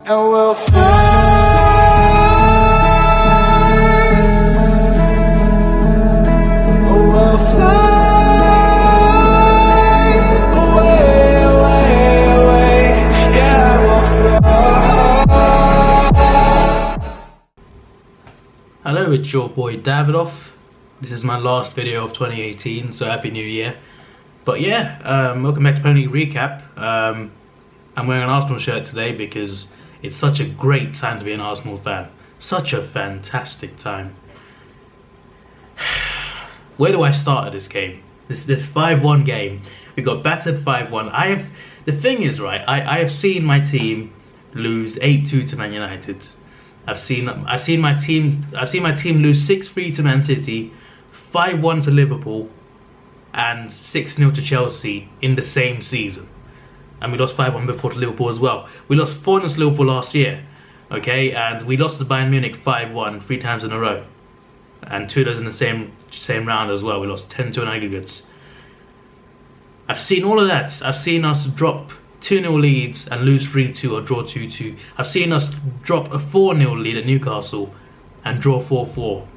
And we'll fly away, away, away. Yeah, we'll fly. Hello, it's your boy Davidoff. This is my last video of 2018, so happy new year. But yeah, welcome back to Premier League Recap. I'm wearing an Arsenal shirt today because it's such a great time to be an Arsenal fan. Such a fantastic time. Where do I start at this game? This 5-1 game. We got battered 5-1. The thing is, right, I have seen my team lose 8-2 to Man United. I've seen my team lose 6-3 to Man City, 5-1 to Liverpool, and 6-0 to Chelsea in the same season. And we lost 5-1 before to Liverpool as well. We lost 4-0 to Liverpool last year, okay? And we lost to Bayern Munich 5-1 3 times in a row. And 2 of those in the same round as well. We lost 10-2 in aggregates. I've seen all of that. I've seen us drop 2-0 leads and lose 3-2 or draw 2-2. I've seen us drop a 4-0 lead at Newcastle and draw 4-4.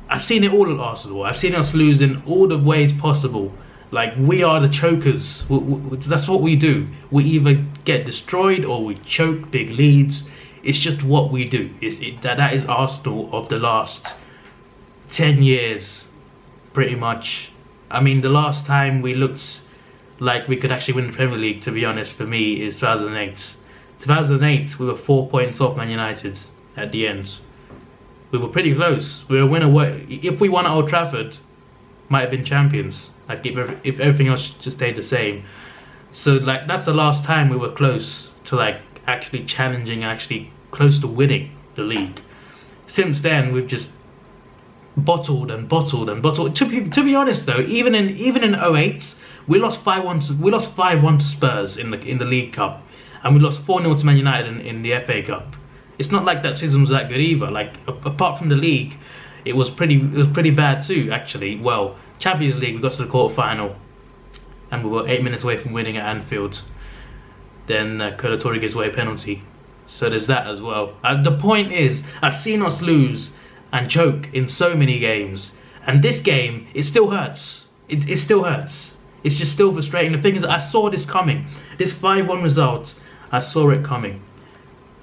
I've seen it all at Arsenal. I've seen us lose in all the ways possible. Like, we are the chokers. That's what we do. We either get destroyed or we choke big leads. It's just what we do. That is Arsenal of the last 10 years, pretty much. I mean, the last time we looked like we could actually win the Premier League, to be honest, for me, is 2008. 2008, we were 4 points off Man United at the end. We were pretty close. We were a winner. If we won at Old Trafford, might have been champions. Like, if everything else just stayed the same. So, like, that's the last time we were close to, like, actually challenging, actually close to winning the league. Since then, we've just bottled and bottled and bottled. To be honest, though, even in 08, we lost 5-1 to Spurs in the League Cup, and we lost 4-0 to Man United in the FA Cup. It's not like that season was that good either. Like, apart from the league, it was pretty bad too, actually. Well, Champions League, we got to the quarter-final and we were 8 minutes away from winning at Anfield. Then Colatori gives away a penalty. So there's that as well. The point is, I've seen us lose and choke in so many games. And this game, it still hurts. It still hurts. It's just still frustrating. The thing is, I saw this coming. This 5-1 result, I saw it coming.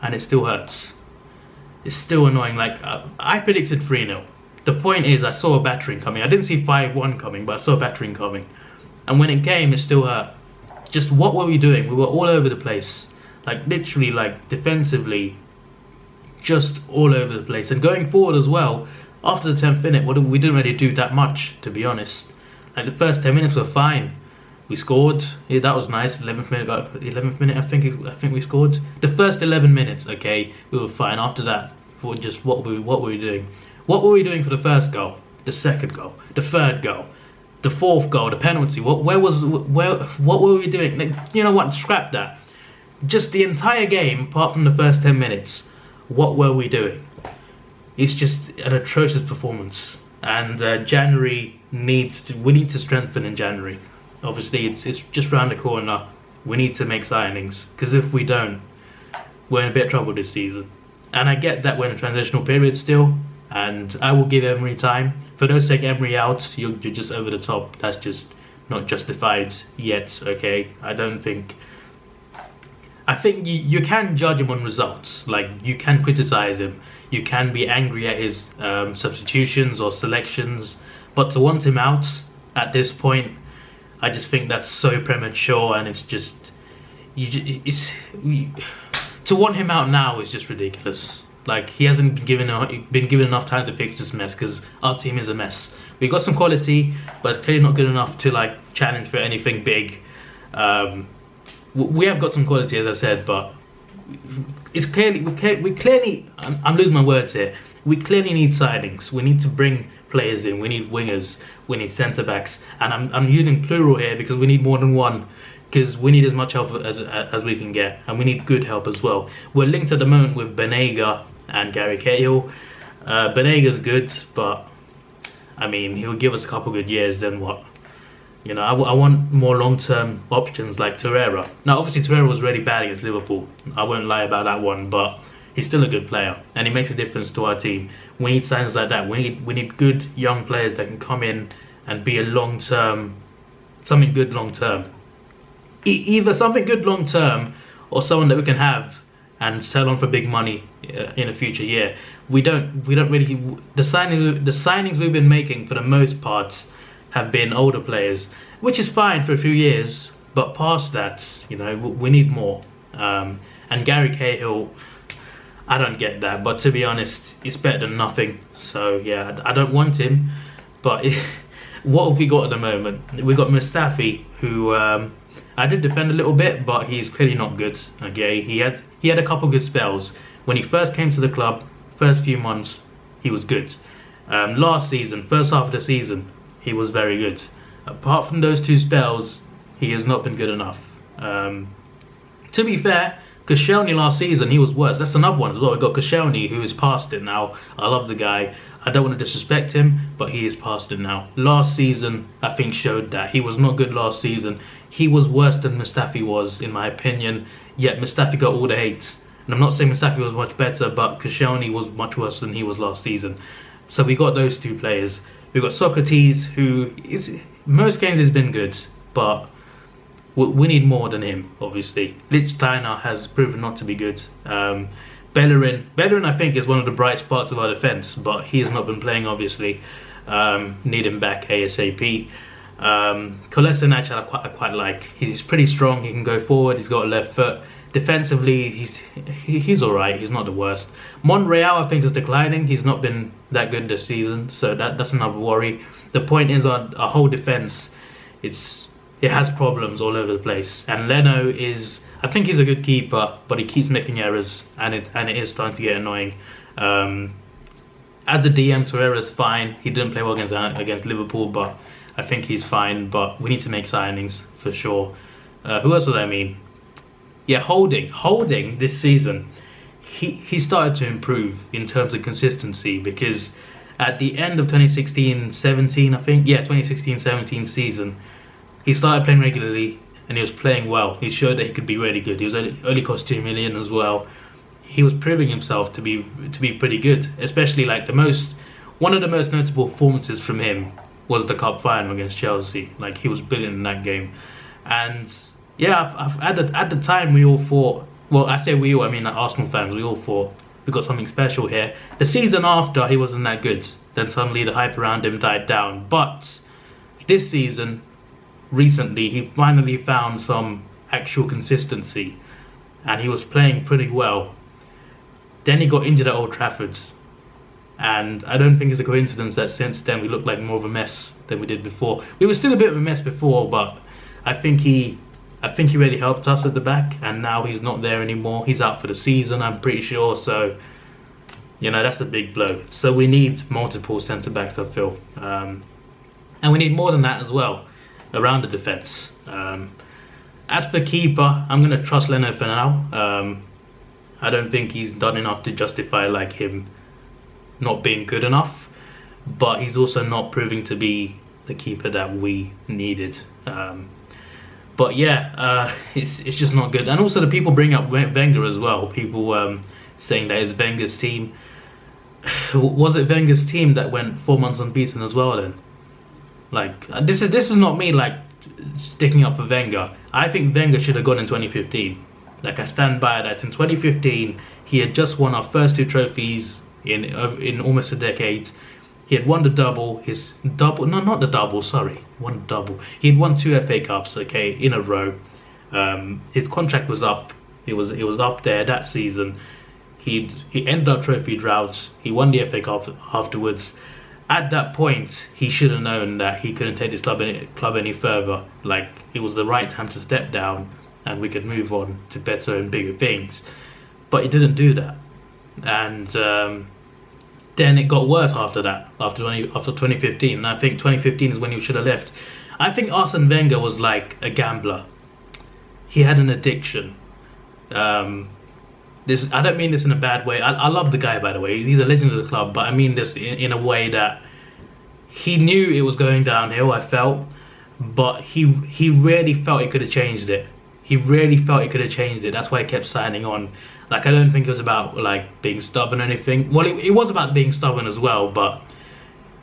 And it still hurts. It's still annoying. Like, I predicted 3-0. The point is, I saw a battering coming. I didn't see 5-1 coming, but I saw a battering coming. And when it came, it still hurt. Just what were we doing? We were all over the place. Like, literally, like, defensively, just all over the place. And going forward as well, after the 10th minute, we didn't really do that much, to be honest. Like, the first 10 minutes were fine. We scored. Yeah, that was nice. 11th minute, I think we scored. The first 11 minutes, okay, we were fine. After that, just what were we doing? What were we doing for the first goal, the second goal, the third goal, the fourth goal, the penalty? What were we doing? Like, you know what? Scrap that. Just the entire game, apart from the first 10 minutes, what were we doing? It's just an atrocious performance. And January we need to strengthen in January. Obviously, it's just round the corner. We need to make signings, because if we don't, we're in a bit of trouble this season. And I get that we're in a transitional period still, and I will give Emery time. For those who take Emery out, you're just over the top. That's just not justified yet, okay? I think you can judge him on results. Like, you can criticize him. You can be angry at his substitutions or selections. But to want him out at this point, I just think that's so premature, and it's just... to want him out now is just ridiculous. Like, he hasn't been given enough time to fix this mess, because our team is a mess. We've got some quality, but it's clearly not good enough to, like, challenge for anything big. We have got some quality, as I said, but it's we clearly I'm losing my words here. We clearly need signings. We need to bring players in. We need wingers. We need centre backs, and I'm using plural here because we need more than one. Because we need as much help as we can get, and we need good help as well. We're linked at the moment with Banega and Gary Cahill. Banega's good, but I mean, he'll give us a couple good years, then what? You know, I want more long-term options like Torreira. Now, obviously, Torreira was really bad against Liverpool. I won't lie about that one, but he's still a good player, and he makes a difference to our team. We need signs like that. We need good young players that can come in and be a long-term, something good long-term. Either something good long-term or someone that we can have and sell on for big money in a future year. We don't really, the signings we've been making for the most part have been older players, which is fine for a few years, but past that, you know, we need more. And Gary Cahill, I don't get that, but to be honest, it's better than nothing. So yeah, I don't want him, but what have we got at the moment? We've got Mustafi, who I did defend a little bit, but he's clearly not good. Okay, he had a couple good spells when he first came to the club. First few months, he was good. Last season, first half of the season, he was very good. Apart from those two spells, he has not been good enough. To be fair, Koscielny last season, he was worse. That's another one as well. We've got Koscielny, who is past it now. I love the guy. I don't want to disrespect him, but he is past it now. Last season, I think, showed that. He was not good last season. He was worse than Mustafi was, in my opinion. Yet Mustafi got all the hate. And I'm not saying Mustafi was much better, but Koscielny was much worse than he was last season. So we got those two players. We've got Socrates, who is, most games has been good, but we need more than him, obviously. Lichtsteiner has proven not to be good. Bellerin, I think, is one of the bright spots of our defence, but he has not been playing, obviously. Need him back ASAP. Kolasinac, I quite like. He's pretty strong. He can go forward. He's got a left foot. Defensively, he's all right. He's not the worst. Monreal, I think, is declining. He's not been that good this season, so that's another worry. The point is, our whole defence, it has problems all over the place. And Leno is, I think he's a good keeper, but he keeps making errors, and it is starting to get annoying. As the DM, Torreira's fine. He didn't play well against Liverpool, but I think he's fine. But we need to make signings for sure. Who else would I mean? Yeah, Holding this season, he started to improve in terms of consistency, because at the end of 2016-17, I think, yeah, 2016-17 season, he started playing regularly and he was playing well. He showed that he could be really good. He was only cost 2 million as well. He was proving himself to be pretty good, especially like one of the most notable performances from him was the cup final against Chelsea. Like, he was brilliant in that game. And yeah, at the time we all thought, well, I say we all, I mean like Arsenal fans, we all thought we got something special here. The season after, he wasn't that good. Then suddenly the hype around him died down. But this season, recently, he finally found some actual consistency, and he was playing pretty well. Then he got injured at Old Trafford, and I don't think it's a coincidence that since then we look like more of a mess than we did before. We were still a bit of a mess before, but I think he really helped us at the back, and now he's not there anymore. He's out for the season, I'm pretty sure, so, you know, that's a big blow. So we need multiple centre-backs, I feel. And we need more than that as well, around the defence. As for keeper, I'm going to trust Leno for now. I don't think he's done enough to justify like him not being good enough, but he's also not proving to be the keeper that we needed. But yeah, it's just not good. And also the people bring up Wenger as well. People saying that it's Wenger's team. Was it Wenger's team that went 4 months unbeaten as well then? Like, this is not me like sticking up for Wenger. I think Wenger should have gone in 2015. Like, I stand by that. In 2015, he had just won our first 2 trophies in almost a decade. He had won the double, not the double, sorry, won the double. He had won 2 FA Cups, okay, in a row. His contract was up. It was up there that season. He ended our trophy drought. He won the FA Cup afterwards. At that point, he should have known that he couldn't take this club any further. Like, it was the right time to step down, and we could move on to better and bigger things. But he didn't do that, and then it got worse after that, after 2015. And I think 2015 is when he should have left. I think Arsene Wenger was like a gambler. He had an addiction. I don't mean this in a bad way. I love the guy, by the way. He's a legend of the club, but I mean this in a way that he knew it was going downhill, I felt. but he really felt he could have changed it. He really felt he could have changed it. That's why he kept signing on. Like, I don't think it was about like being stubborn or anything. Well, it was about being stubborn as well, but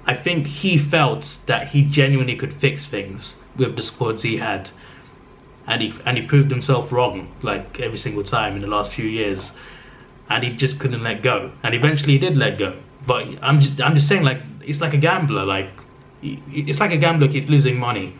I think he felt that he genuinely could fix things with the squads he had, and he proved himself wrong like every single time in the last few years, and he just couldn't let go. And eventually he did let go. But I'm just saying, like, it's like a gambler. Like, it's like a gambler keeps losing money,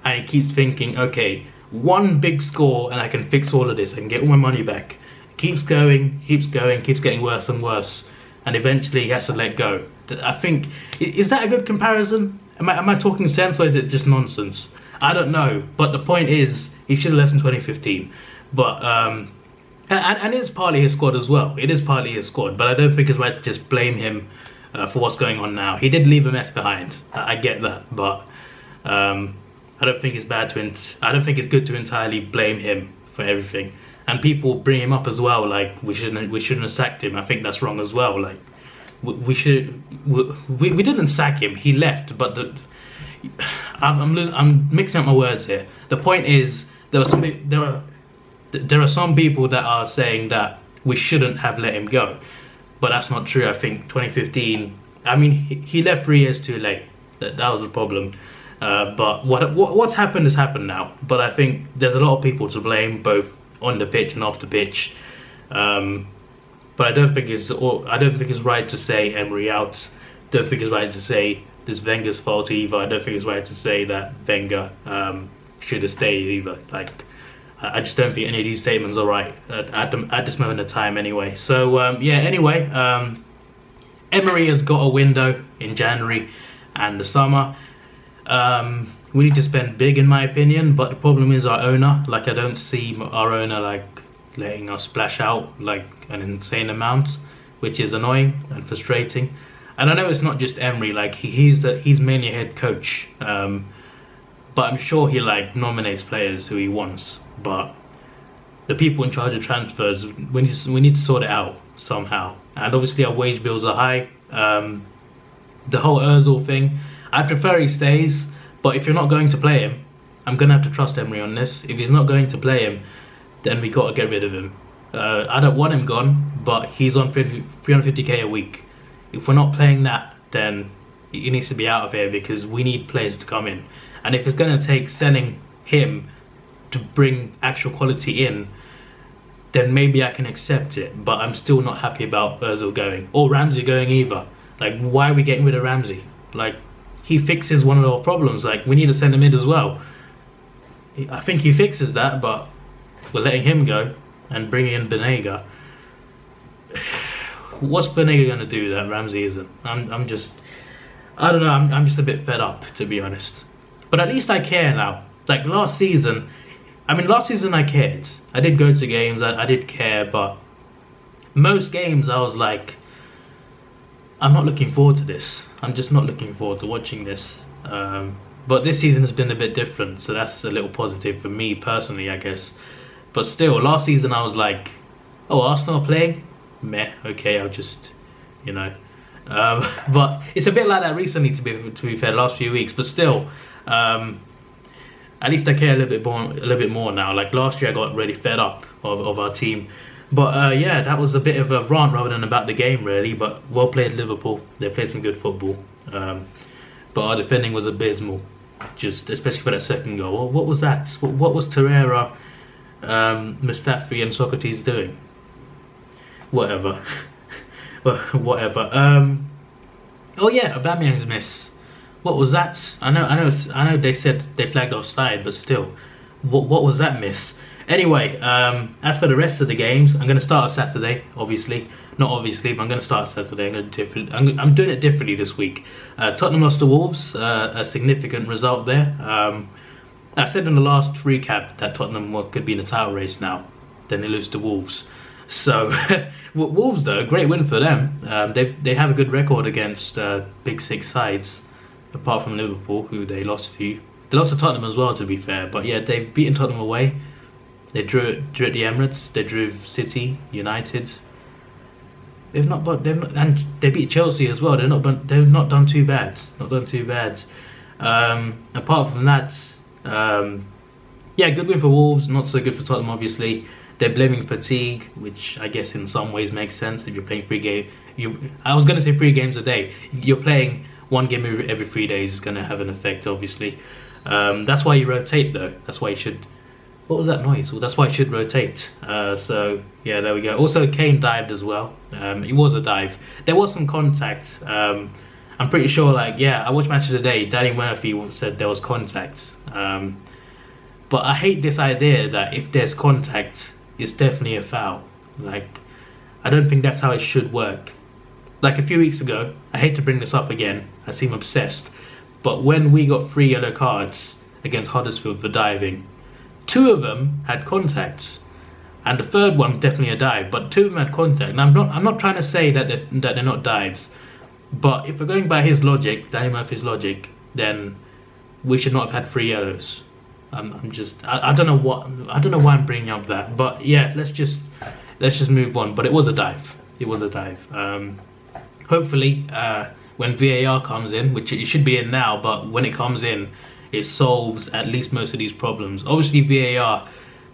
and he keeps thinking, okay, one big score and I can fix all of this, I can get all my money back. Keeps going, keeps getting worse and worse, and eventually he has to let go. I think, is that a good comparison? Am I talking sense, or is it just nonsense? I don't know, but the point is, he should have left in 2015. But and it's partly his squad as well. It is partly his squad, but I don't think it's right to just blame him for what's going on now. He did leave a mess behind. I get that, but I don't think it's bad to. I don't think it's good to entirely blame him for everything. And people bring him up as well, like we shouldn't have sacked him. I think that's wrong as well. Like we didn't sack him. He left, but I'm mixing up my words here. The point is, there are some people that are saying that we shouldn't have let him go, but that's not true. I think 2015. I mean, he left 3 years too late. That was the problem. But what's happened has happened now. But I think there's a lot of people to blame, both on the pitch and off the pitch. But I don't think it's right to say Emery out. Don't think it's right to say this Wenger's fault either. I don't think it's right to say that Wenger should have stayed either. Like, I just don't think any of these statements are right at this moment of time anyway. So yeah, anyway, Emery has got a window in January and the summer. We need to spend big, in my opinion, but the problem is our owner. Like, I don't see our owner like letting us splash out like an insane amount, which is annoying and frustrating. And I know it's not just Emery. Like, he's mainly a head coach, but I'm sure he like nominates players who he wants. But the people in charge of transfers, we need to sort it out somehow. And obviously our wage bills are high. The whole Ozil thing, I prefer he stays, but if you're not going to play him, I'm going to have to trust Emery on this. If he's not going to play him, then we got to get rid of him. I don't want him gone, but he's on 350k a week. If we're not playing that, then he needs to be out of here, because we need players to come in. And if it's going to take selling him to bring actual quality in, then maybe I can accept it. But I'm still not happy about Ozil going, or Ramsey going either. Like, why are we getting rid of Ramsey? Like, he fixes one of our problems. Like, we need to send him in as well. I think he fixes that, but we're letting him go and bringing in Banega. What's Banega going to do that Ramsey isn't? I don't know. I'm just a bit fed up, to be honest. But at least I care now. Like, last season I cared. I did go to games, I did care, but most games I was like, I'm not looking forward to this. I'm just not looking forward to watching this. But this season has been a bit different, so that's a little positive for me personally, I guess. But still, last season I was like, oh, Arsenal are playing? Meh, okay, I'll just, you know. But it's a bit like that recently, to be fair, last few weeks. But still, at least I care a little bit more now. Like, last year I got really fed up of our team. But yeah, that was a bit of a rant rather than about the game, really. But well played, Liverpool. They played some good football. But our defending was abysmal, just especially for that second goal. Well, what was that? What was Torreira, Mustafi and Socrates doing? Whatever. Well, whatever. Oh yeah, Aubameyang's miss. What was that? I know. They said they flagged offside, but still, what was that miss? Anyway, as for the rest of the games, I'm going to start on Saturday. Obviously, not obviously, but I'm going to start Saturday. I'm doing it differently this week. Tottenham lost to Wolves, a significant result there. I said in the last recap that Tottenham could be in the title race now. Then they lose to Wolves. So Wolves, though, great win for them. They have a good record against Big Six sides, apart from Liverpool, who they lost to. They lost to Tottenham as well, to be fair. But yeah, they've beaten Tottenham away. They drew at the Emirates. They drew City, United. And they beat Chelsea as well. They've not done too bad. Apart from that, yeah, good win for Wolves, not so good for Tottenham, obviously. They're blaming fatigue, which I guess in some ways makes sense if you're playing I was going to say 3 games a day. You're playing 1 game every 3 days is going to have an effect, obviously. That's why you rotate, though. That's why you should... What was that noise? Well, that's why you should rotate. So, yeah, there we go. Also, Kane dived as well. It was a dive. There was some contact. I'm pretty sure, like, yeah, I watched Match of the Day. Danny Murphy said there was contact. But I hate this idea that if there's contact, it's definitely a foul. Like, I don't think that's how it should work. Like a few weeks ago, I hate to bring this up again, I seem obsessed, but when we got 3 yellow cards against Huddersfield for diving, 2 of them had contacts, and the 3rd one definitely a dive, but 2 of them had contact. And I'm not trying to say that they're not dives, but if we're going by his logic, Danny Murphy's logic, then we should not have had 3 yellows. I don't know why I'm bringing up that, but yeah, let's just move on. But it was a dive. It was a dive. Hopefully, when VAR comes in, which it should be in now, but when it comes in, it solves at least most of these problems. Obviously, VAR,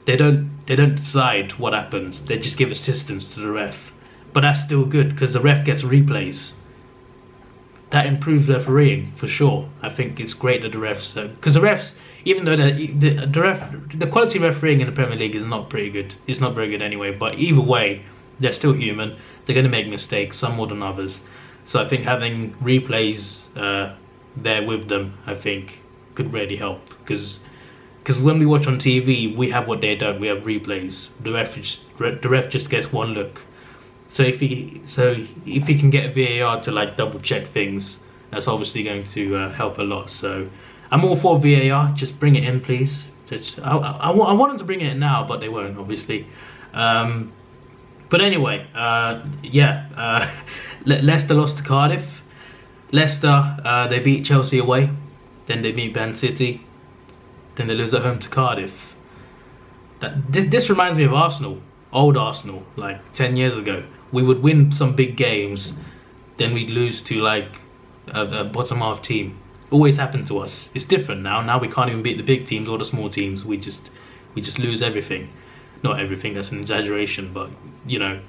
they don't decide what happens. They just give assistance to the ref. But that's still good because the ref gets replays. That improves refereeing for sure. I think it's great that the refs, because the refs, even though the quality of refereeing in the Premier League is not pretty good. It's not very good anyway. But either way, they're still human. They're going to make mistakes, some more than others. So I think having replays there with them, I think, could really help. Because when we watch on TV, we have what they don't. We have replays. The ref just gets 1 look. So if he can get VAR to like double check things, that's obviously going to help a lot. So I'm all for VAR. Just bring it in, please. I want them to bring it in now, but they won't, obviously. But anyway, yeah, Leicester lost to Cardiff. Leicester, they beat Chelsea away. Then they beat Man City. Then they lose at home to Cardiff. This reminds me of Arsenal. Old Arsenal, like 10 years ago. We would win some big games, then we'd lose to like a bottom half team. Always happened to us. It's different now. Now we can't even beat the big teams or the small teams. We just lose everything. Not everything. That's an exaggeration, but you know,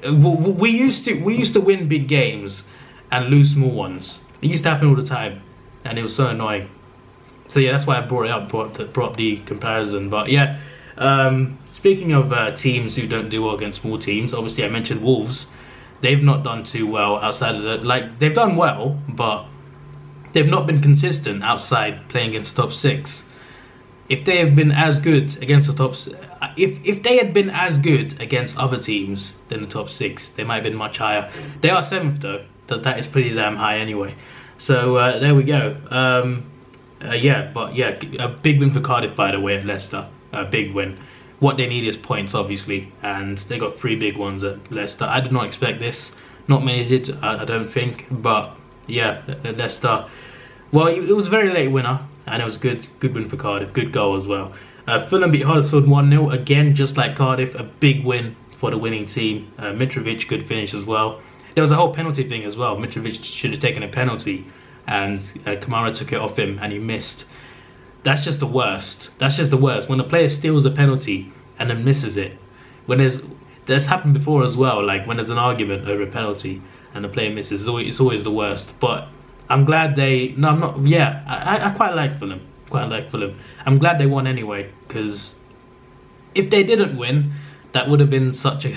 we used to win big games and lose small ones. It used to happen all the time, and it was so annoying. So yeah, that's why I brought it up. Brought up the comparison. But yeah. Speaking of teams who don't do well against small teams, obviously I mentioned Wolves. They've not done too well outside of they've done well, but they've not been consistent outside playing against the top 6. If they have been as good against the if they had been as good against other teams than the top 6, they might have been much higher. They are 7th though. That is pretty damn high anyway. So there we go. Yeah, but yeah, a big win for Cardiff, by the way, at Leicester. A big win. What they need is points, obviously, and they got 3 big ones at Leicester. I did not expect this. Not many did, I don't think. But yeah, Leicester. Well, it was a very late winner, and it was good win for Cardiff. Good goal as well. Fulham beat Huddersfield 1-0 again, just like Cardiff. A big win for the winning team. Mitrovic, good finish as well. There was a whole penalty thing as well. Mitrovic should have taken a penalty, and Kamara took it off him, and he missed. That's just the worst. That's just the worst. When a player steals a penalty and then misses it. When there's happened before as well, like when there's an argument over a penalty and the player misses, it's always the worst. But I'm glad they... No, I'm not... Yeah, I quite like Fulham. I'm glad they won anyway, because if they didn't win, that would have been such a...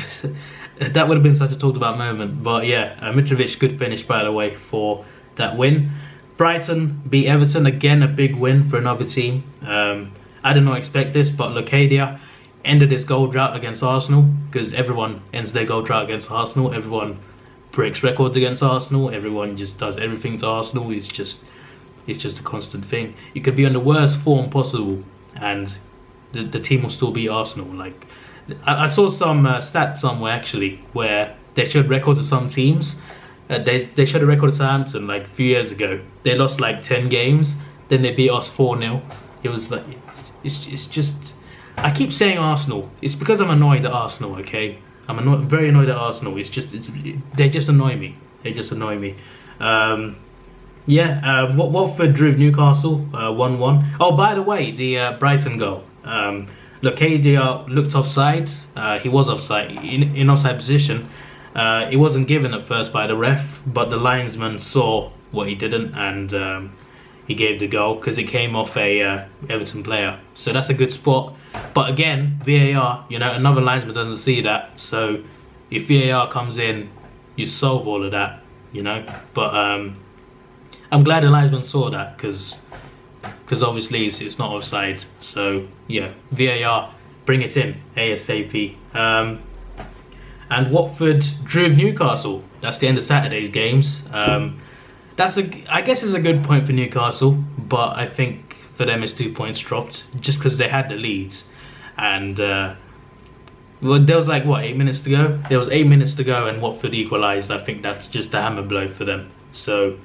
that would have been such a talked about moment. But yeah, Mitrovic, good finish, by the way, for that win. Brighton beat Everton, again a big win for another team. I did not expect this, but Locadia ended his goal drought against Arsenal, because everyone ends their goal drought against Arsenal. Everyone breaks records against Arsenal. Everyone just does everything to Arsenal. It's just a constant thing. You could be on the worst form possible, and the team will still beat Arsenal. Like I saw some stats somewhere actually where they showed records of some teams. They showed a record of Southampton like a few years ago. They lost like 10 games, then they beat us 4-0. It was like, it's just, I keep saying Arsenal. It's because I'm annoyed at Arsenal, okay? I'm very annoyed at Arsenal. They just annoy me. Yeah, Watford drew Newcastle 1-1. Oh, by the way, the Brighton goal. Look, KDR looked offside. He was offside, in offside position. It wasn't given at first by the ref, but the linesman saw what he didn't, and he gave the goal because it came off a Everton player. So that's a good spot. But again, VAR, you know, another linesman doesn't see that. So if VAR comes in, you solve all of that, you know. But I'm glad the linesman saw that because obviously it's not offside. So yeah, VAR, bring it in ASAP. And Watford drew Newcastle. That's the end of Saturday's games. I guess it's a good point for Newcastle, but I think for them it's 2 points dropped just because they had the leads, and well, there was like what, 8 minutes to go. There was 8 minutes to go, and Watford equalised. I think that's just a hammer blow for them. So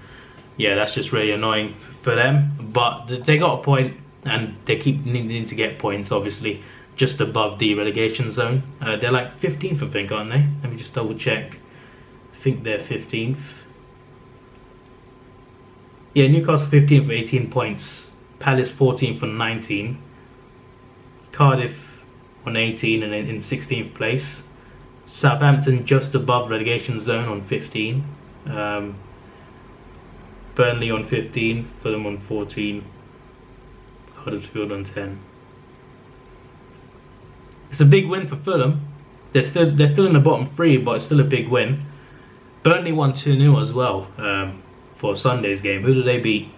yeah, that's just really annoying for them. But they got a point, and they keep needing to get points. Obviously, just above the relegation zone. They're like 15th, I think, aren't they? Let me just double check. I think they're 15th. Yeah, Newcastle 15th for 18 points. Palace 14th for 19. Cardiff on 18 and in 16th place. Southampton just above relegation zone on 15. Burnley on 15. Fulham on 14. Huddersfield on 10. It's a big win for Fulham. They're still in the bottom three, but it's still a big win. Burnley won 2-0 as well for Sunday's game. Who did they beat?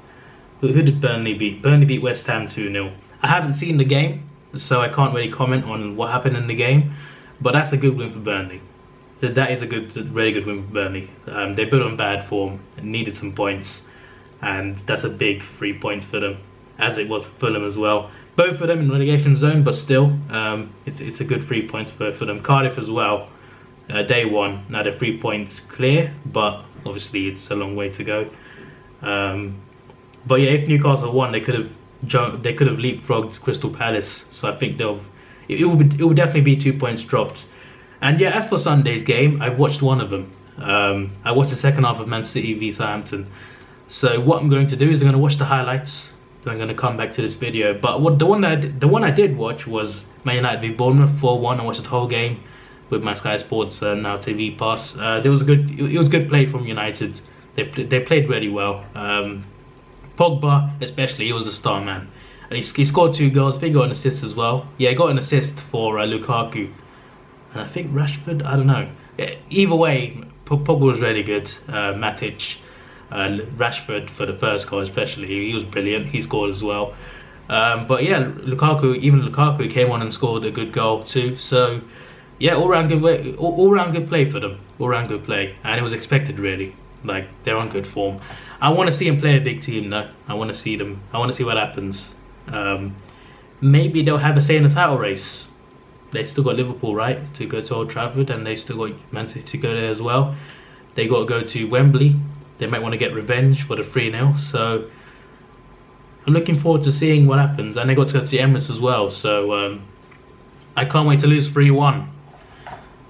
Who did Burnley beat? Burnley beat West Ham 2-0. I haven't seen the game, so I can't really comment on what happened in the game. But that's a good win for Burnley. That is a really good win for Burnley. They built on bad form and needed some points, and that's a big 3 points for them, as it was for Fulham as well. Both of them in relegation zone, but still, it's a good 3 points for them. Cardiff as well, day one. Now they're 3 points clear, but obviously it's a long way to go. But yeah, if Newcastle won, they could have leapfrogged Crystal Palace. So I think it will definitely be 2 points dropped. And yeah, as for Sunday's game, I've watched one of them. I watched the second half of Man City v Southampton. So what I'm going to do is I'm going to watch the highlights. Then I'm going to come back to this video. But the one I did watch was Man United v Bournemouth 4-1. I watched the whole game with my Sky Sports Now TV pass. It was good play from United. They played really well. Pogba especially, he was a star man. And he scored 2 goals. I think he got an assist as well. Yeah, he got an assist for Lukaku. And I think Rashford, I don't know. Either way, Pogba was really good. Matic, Rashford for the first goal especially, he was brilliant. He scored as well. But yeah, Lukaku came on and scored a good goal too. So yeah, all round good play for them. All round good play, and it was expected really. Like, they're on good form. I want to see them play a big team though. I want to see what happens. Maybe they'll have a say in the title race. They still got Liverpool, right, to go to Old Trafford, and they still got Man City to go there as well. They got to go to Wembley. They might want to get revenge for the 3-0. So I'm looking forward to seeing what happens. And they got to go to Emirates as well. So I can't wait to lose 3-1.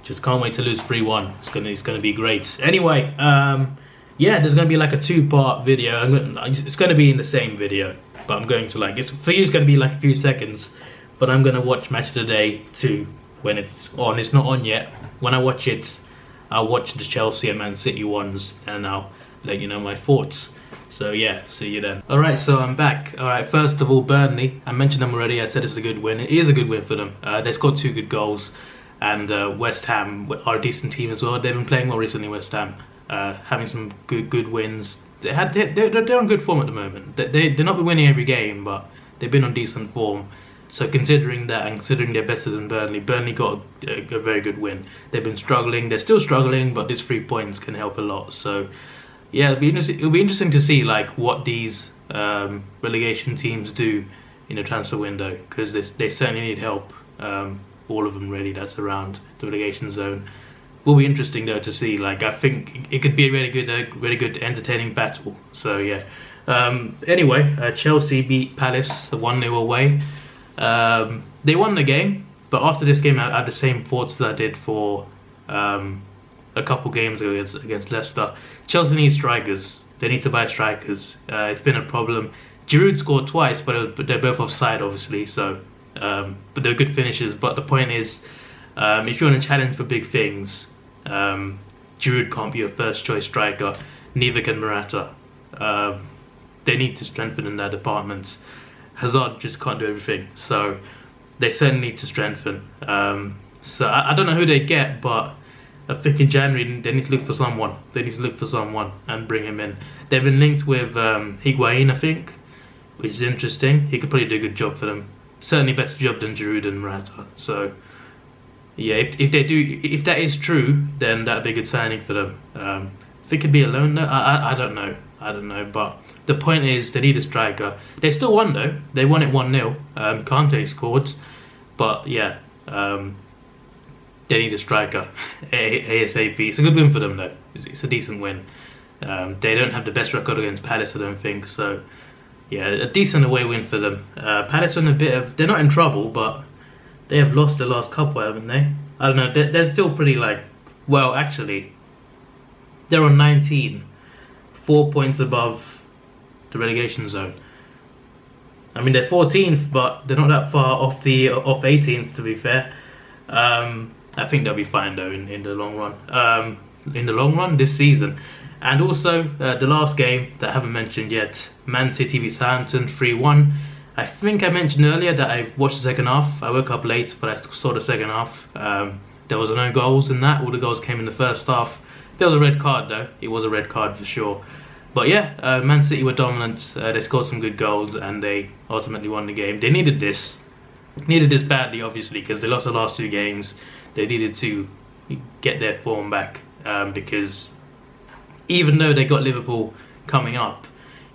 Just can't wait to lose 3-1. It's gonna be great. Anyway, yeah, there's gonna be like a 2-part video. It's gonna be in the same video, but I'm going to for you it's gonna be like a few seconds. But I'm gonna watch Match of the Day 2 when it's on. It's not on yet. When I watch it, I'll watch the Chelsea and Man City ones, and I'll let you know my thoughts. So yeah, see you then. Alright, so I'm back. Alright, first of all, Burnley. I mentioned them already. I said it's a good win. It is a good win for them. They scored 2 good goals. And West Ham are a decent team as well. They've been playing well recently, West Ham. Having some good wins. They're on good form at the moment. They're not been winning every game, but they've been on decent form. So considering that, and considering they're better than Burnley got a very good win. They've been struggling. They're still struggling, but these 3 points can help a lot. So yeah, it'll be interesting to see like what these relegation teams do in the transfer window, because they certainly need help. All of them really that's around the relegation zone. Will be interesting though to see. Like, I think it could be a really good entertaining battle. So yeah. Anyway, Chelsea beat Palace 1-0 away. They won the game, but after this game I had the same thoughts that I did for a couple games ago against Leicester. Chelsea need strikers. They need to buy strikers. It's been a problem. Giroud scored twice, but they're both offside, obviously. So, but they're good finishes. But the point is, if you want to challenge for big things, Giroud can't be your first choice striker. Neither can Morata. They need to strengthen in their departments. Hazard just can't do everything, so they certainly need to strengthen. So I don't know who they get, but I think in January they need to look for someone. They need to look for someone and bring him in. They've been linked with Higuain, I think, which is interesting. He could probably do a good job for them. Certainly better job than Giroud and Morata. So yeah, if that is true, then that'd be a good signing for them. If it could be a loan, though, I don't know. But the point is, they need a striker. They still won though. They won it 1-0. Kante scored, but yeah, they need a striker ASAP. It's a good win for them though. It's a decent win. They don't have the best record against Palace, I don't think. So yeah, a decent away win for them. Palace are in a bit of, they're not in trouble, but they have lost the last couple, haven't they? I don't know. They're still pretty well, actually, they're on 19, 4 points above the relegation zone. I mean, they're 14th, but they're not that far off 18th, to be fair. I think they'll be fine though in the long run. In the long run this season. And also the last game that I haven't mentioned yet, Man City beat Southampton 3-1. I think I mentioned earlier that I watched the second half. I woke up late, but I saw the second half. There was no goals in that. All the goals came in the first half. There was a red card though. It was a red card for sure. But yeah, Man City were dominant. They scored some good goals and they ultimately won the game. They needed this. Needed this badly, obviously, because they lost the last 2 games. They needed to get their form back because even though they got Liverpool coming up,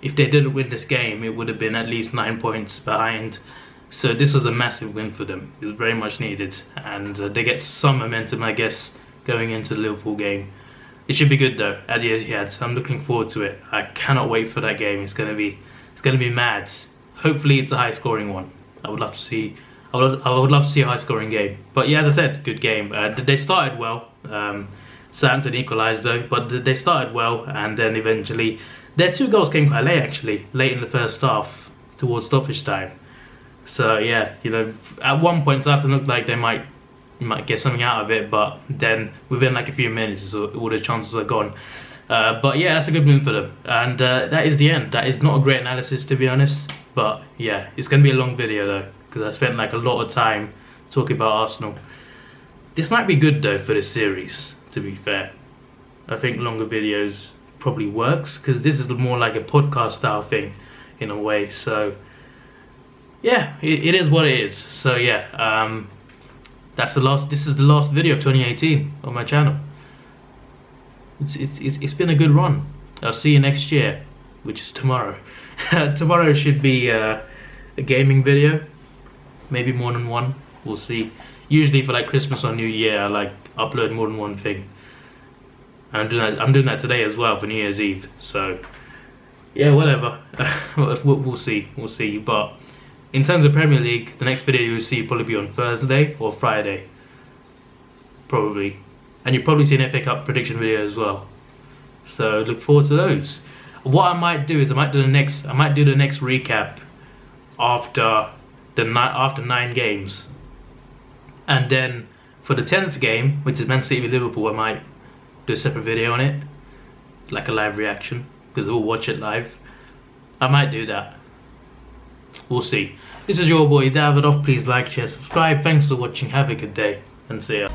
if they didn't win this game, it would have been at least 9 points behind. So this was a massive win for them. It was very much needed, and they get some momentum, I guess, going into the Liverpool game. It should be good though, at the Etihad. So I'm looking forward to it. I cannot wait for that game. It's gonna be mad. Hopefully, it's a high-scoring one. I would love to see. I would love to see a high-scoring game. But yeah, as I said, good game. They started well. Southampton equalised though, but they started well, and then eventually their 2 goals came quite late, actually, late in the first half, towards stoppage time. So yeah, you know, at one point Southampton looked like they might get something out of it, but then within like a few minutes, all the chances are gone. But yeah, that's a good win for them, and that is the end. That is not a great analysis, to be honest, but yeah, it's gonna be a long video though, because I spent like a lot of time talking about Arsenal. This might be good though for this series, to be fair. I think longer videos probably works, because this is more like a podcast style thing in a way. So yeah, it is what it is. So yeah, this is the last video of 2018 on my channel. It's been a good run. I'll see you next year, which is tomorrow. Tomorrow should be a gaming video, maybe more than one. We'll see. Usually for like Christmas or New Year, I like upload more than one thing. And I'm doing that today as well for New Year's Eve. So yeah, whatever. We'll see. But in terms of Premier League, the next video you'll see will probably be on Thursday or Friday, probably. And you'll probably see an FA Cup prediction video as well. So look forward to those. What I might do is I might do the next recap after 9 games, and then for the 10th game, which is Man City with Liverpool, I might do a separate video on it, like a live reaction, because we'll watch it live. I might do that. We'll see. This is your boy Davidoff. Please like, share, subscribe. Thanks for watching. Have a good day, and see ya.